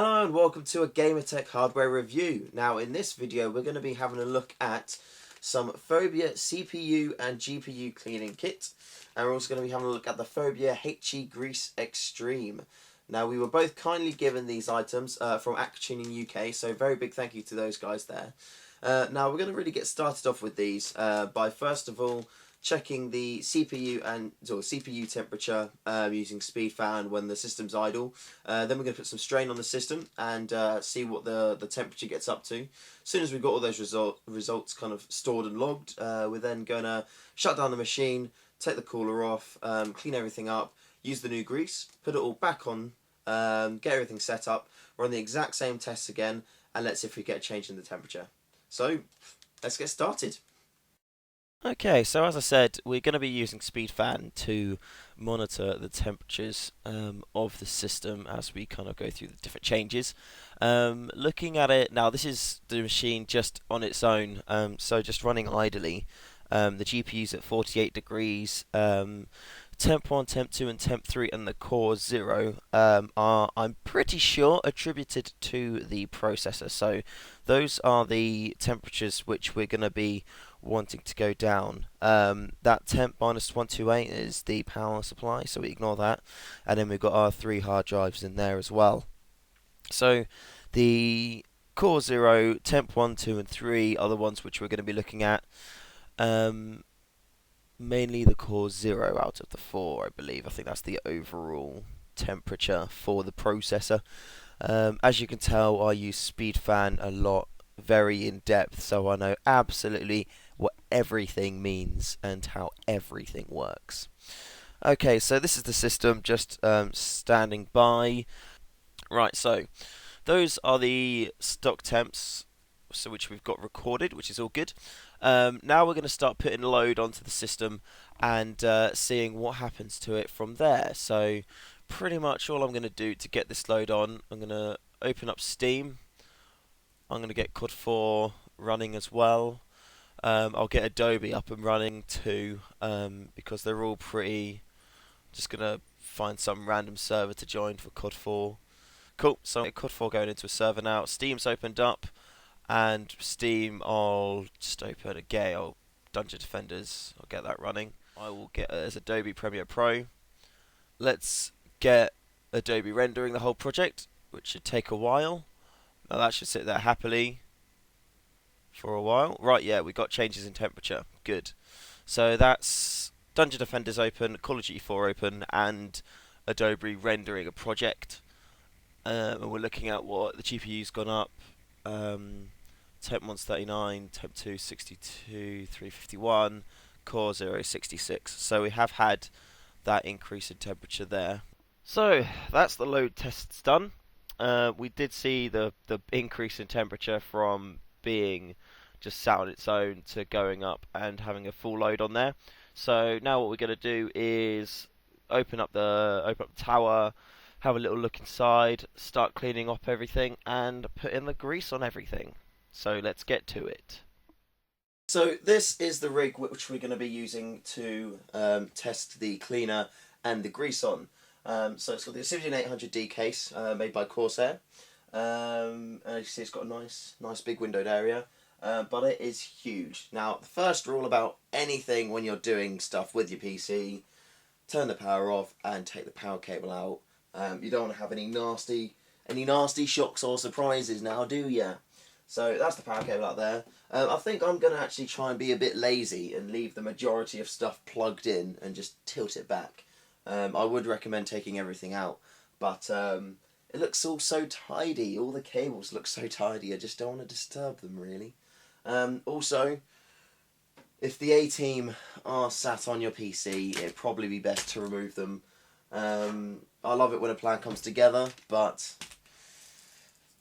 Hello and welcome to a Gamertech hardware review. Now in this video we're going to be having a look at some Phobya CPU and GPU cleaning kit, and we're also going to be having a look at the Phobya HeGrease Extreme. Now we were both kindly given these items from Tuning UK, so very big thank you to those guys there. Now we're going to really get started off with these by first of all checking the CPU temperature using speed fan when the system's idle. Then we're going to put some strain on the system and see what the temperature gets up to. As soon as we've got all those results kind of stored and logged, we're then going to shut down the machine, take the cooler off, clean everything up, use the new grease, put it all back on, get everything set up, run the exact same tests again, and let's see if we get a change in the temperature. So let's get started. Okay, so as I said, we're going to be using SpeedFan to monitor the temperatures of the system as we kind of go through the different changes. Looking at it now, this is the machine just on its own, so just running idly. The GPU's at 48 degrees. Temp 1, Temp 2 and Temp 3 and the Core 0 are, I'm pretty sure, attributed to the processor. So those are the temperatures which we're going to be wanting to go down. That temp -128 is the power supply, so we ignore that. And then we've got our 3 hard drives in there as well. So the Core 0, Temp 1, 2 and 3 are the ones which we're going to be looking at. Mainly the Core 0 out of the 4, I believe. I think that's the overall temperature for the processor. As you can tell, I use SpeedFan a lot, very in depth, so I know absolutely what everything means and how everything works. Okay, so this is the system just standing by. Right, so those are the stock temps, so which we've got recorded, which is all good. Now we're going to start putting load onto the system and seeing what happens to it from there. So pretty much all I'm going to do to get this load on, I'm going to open up Steam. I'm going to get COD 4 running as well. I'll get Adobe up and running too, because they're all pretty. Just going to find some random server to join for COD 4. Cool, so I'll get COD 4 going into a server now. Steam's opened up. And Steam, I'll just open a Gale Dungeon Defenders. I'll get that running. I will get as Adobe Premiere Pro. Let's get Adobe rendering the whole project, which should take a while. Now that should sit there happily for a while. Right, yeah, we got changes in temperature. Good. So that's Dungeon Defenders open, Call of Duty 4 open, and Adobe rendering a project. And we're looking at what the GPU's gone up. Temp 1's 39, Temp 2 62, 351, Core 0 66. So we have had that increase in temperature there. So that's the load tests done. We did see the increase in temperature from being just sat on its own to going up and having a full load on there. So now what we're going to do is open up the tower, have a little look inside, start cleaning up everything, and put in the grease on everything. So let's get to it. So this is the rig which we're going to be using to test the cleaner and the grease on. So it's got the Obsidian 800D case made by Corsair. And as you see, it's got a nice big windowed area, but it is huge. Now, the first rule about anything when you're doing stuff with your PC: turn the power off and take the power cable out. You don't want to have any nasty shocks or surprises now, do ya? So that's the power cable out there. I think I'm going to actually try and be a bit lazy and leave the majority of stuff plugged in and just tilt it back. I would recommend taking everything out, but it looks all so tidy. All the cables look so tidy. I just don't want to disturb them, really. Also, if the A-team are sat on your PC, it'd probably be best to remove them. I love it when a plan comes together, but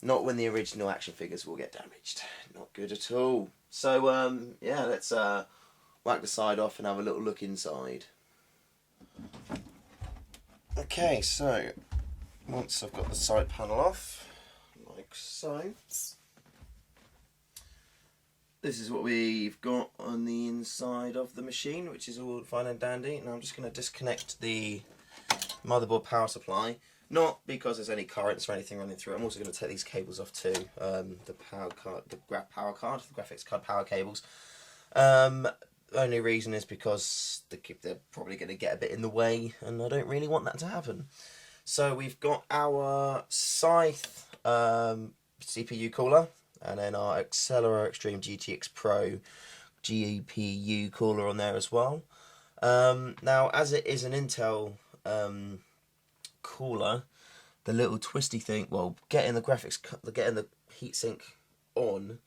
not when the original action figures will get damaged. Not good at all. So, yeah, let's whack the side off and have a little look inside. Okay, so once I've got the side panel off, like so, this is what we've got on the inside of the machine, which is all fine and dandy. Now I'm just going to disconnect the motherboard power supply. Not because there's any currents or anything running through. I'm also going to take these cables off too. The power card, the graphics card power cables. Only reason is because they're probably going to get a bit in the way, and I don't really want that to happen. So we've got our Scythe CPU cooler, and then our Accelera Extreme GTX Pro GPU cooler on there as well. Now, as it is an Intel cooler, the little twisty thing, well, getting the heatsink on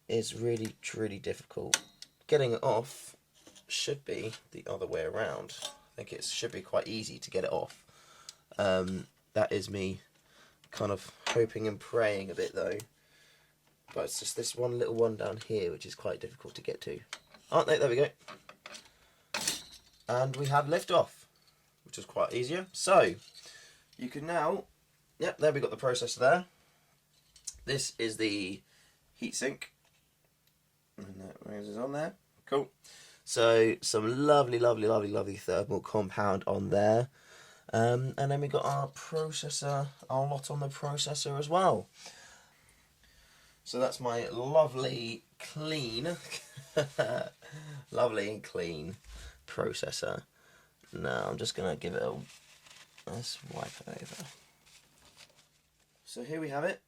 is really difficult. Getting it off should be the other way around. I think it should be quite easy to get it off. That is me kind of hoping and praying a bit though. But it's just this one little one down here which is quite difficult to get to. Oh, no, there we go. And we have liftoff, which is quite easier. So, you can now, yep, there we got the processor there. This is the heatsink. And that is on there. Cool. So, some lovely thermal compound on there. And then we got our processor, our lot on the processor as well. So that's my lovely, clean, lovely and clean processor. Now I'm just going to give it a, let's wipe it over. So here we have it.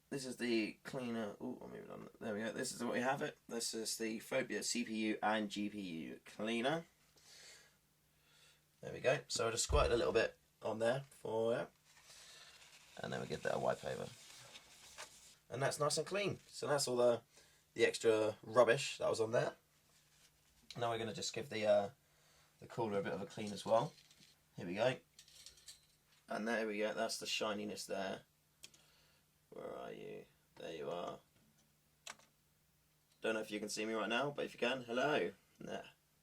This is the cleaner. Oh, I'll move it on. There we go. This is what we have it. This is the Phobya CPU and GPU cleaner. There we go. So I just squirted a little bit on there for you. And then we give that a wipe over. And that's nice and clean. So that's all the extra rubbish that was on there. Now we're going to just give the cooler a bit of a clean as well. Here we go. And there we go. That's the shininess there. Where are you? There you are. Don't know if you can see me right now, but if you can, hello. There.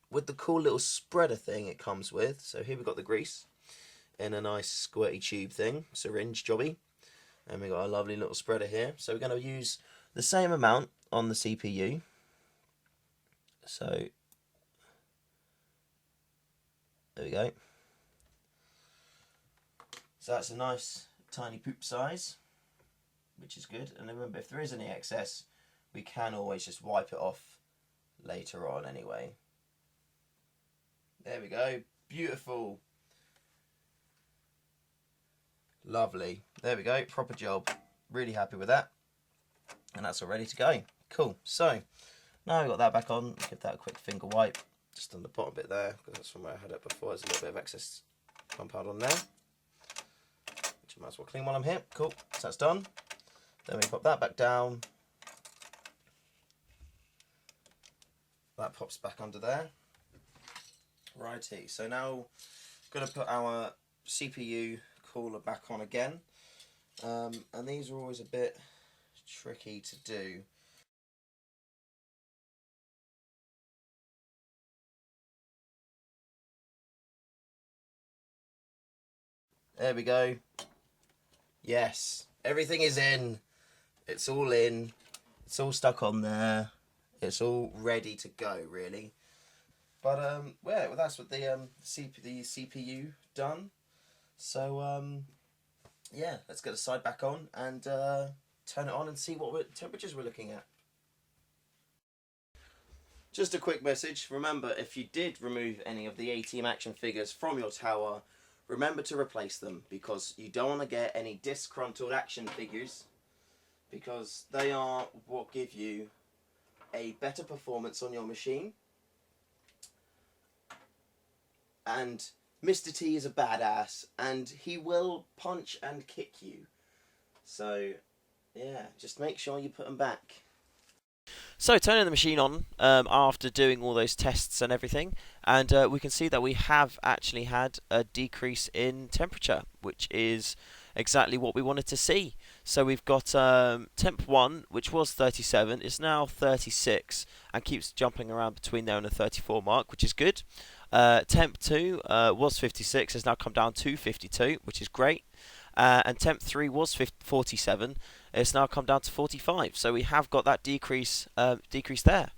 With the cool little spreader thing it comes with. So here we've got the grease in a nice squirty tube thing, syringe jobby. And we've got a lovely little spreader here. So we're going to use the same amount on the CPU. So there we go. So that's a nice tiny poop size, which is good. And remember, if there is any excess, we can always just wipe it off later on anyway. There we go. Beautiful. Lovely. There we go. Proper job. Really happy with that. And that's all ready to go. Cool. So, now we've got that back on. Give that a quick finger wipe. Just on the bottom bit there, because that's from where I had it before. There's a little bit of excess compound on there. Which I might as well clean while I'm here. Cool. So that's done. Then we pop that back down. That pops back under there. Righty. So now I'm going to put our CPU cooler back on again. And these are always a bit tricky to do. There we go. Yes, everything is in. It's all in. It's all stuck on there. It's all ready to go, really. But well, that's what the CPU done. So yeah, let's get the side back on and turn it on and see what temperatures we're looking at. Just a quick message. Remember, if you did remove any of the A-Team action figures from your tower, remember to replace them, because you don't want to get any disgruntled action figures, because they are what give you a better performance on your machine. And Mr. T is a badass, and he will punch and kick you. So, yeah, just make sure you put them back. So turning the machine on after doing all those tests and everything, and we can see that we have actually had a decrease in temperature, which is exactly what we wanted to see. So we've got temp 1, which was 37, is now 36, and keeps jumping around between there and the 34 mark, which is good. Temp 2 was 56, has now come down to 52, which is great. and temp 3 was 47. It's now come down to 45, so we have got that decrease there.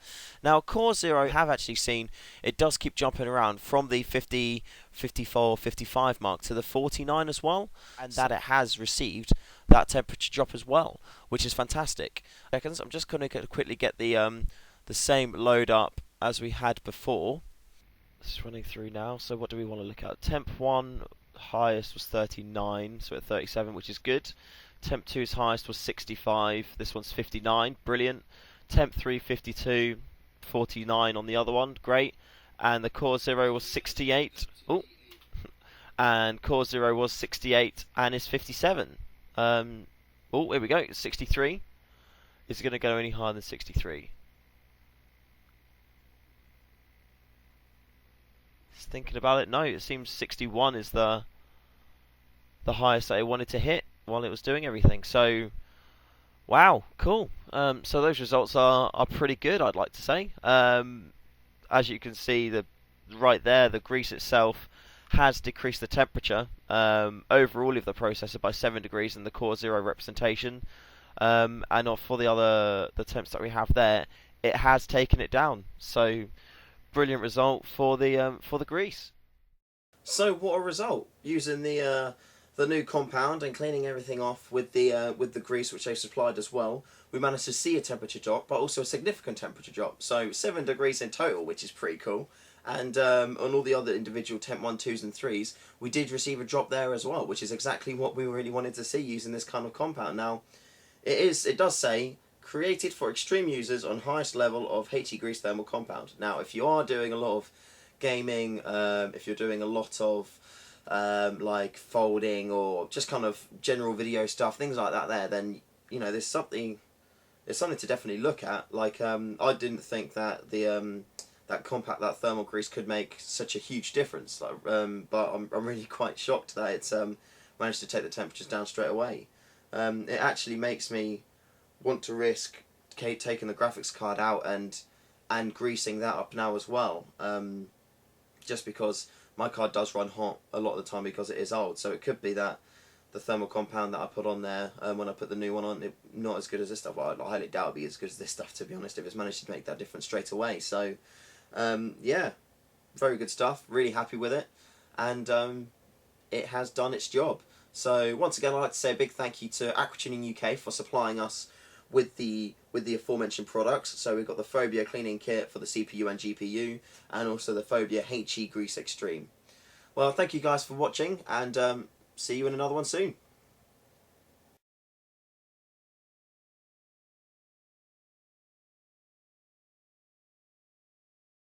Now core 0 have actually seen it does keep jumping around from the 50, 54, 55 mark to the 49 as well, and that it has received that temperature drop as well, which is fantastic. I'm just going to quickly get the same load up as we had before. It's running through now. So what do we want to look at? Temp 1 highest was 39, so at 37, which is good. Temp 2's highest was 65. This one's 59, brilliant. Temp 3 52, 49 on the other one, great. And the core 0 was 68. Oh, and core 0 was 68 and is 57. Oh, here we go. 63. Is it going to go any higher than 63? Just thinking about it, no. It seems 61 is the highest that it wanted to hit while it was doing everything. So, wow, cool. So those results are pretty good, I'd like to say. As you can see, right there, the grease itself has decreased the temperature overall of the processor by 7 degrees in the core 0 representation, and for the temps that we have there, it has taken it down. So brilliant result for the grease. So what a result using the new compound and cleaning everything off with the grease which they supplied as well. We managed to see a temperature drop, but also a significant temperature drop. So 7 degrees in total, which is pretty cool. And on all the other individual temp 1, 2s and 3s, we did receive a drop there as well, which is exactly what we really wanted to see using this kind of compound. Now, it does say, created for extreme users on highest level of HeGrease thermal compound. Now, if you are doing a lot of gaming, if you're doing a lot of like folding or just kind of general video stuff, things like that then, you know, there's something to definitely look at. Like, I didn't think that that thermal grease could make such a huge difference. Like, but I'm really quite shocked that it's managed to take the temperatures down straight away. It actually makes me want to risk taking the graphics card out and greasing that up now as well. Just because my card does run hot a lot of the time because it is old, so it could be that the thermal compound that I put on there when I put the new one on, not as good as this stuff. Well, I highly doubt it'll be as good as this stuff, to be honest, if it's managed to make that difference straight away. So yeah, very good stuff, really happy with it, and it has done its job. So once again, I'd like to say a big thank you to Aquatuning UK for supplying us with the aforementioned products. So we've got the Phobya cleaning kit for the CPU and GPU, and also the Phobya HeGrease Extreme. Well, thank you guys for watching, and see you in another one soon.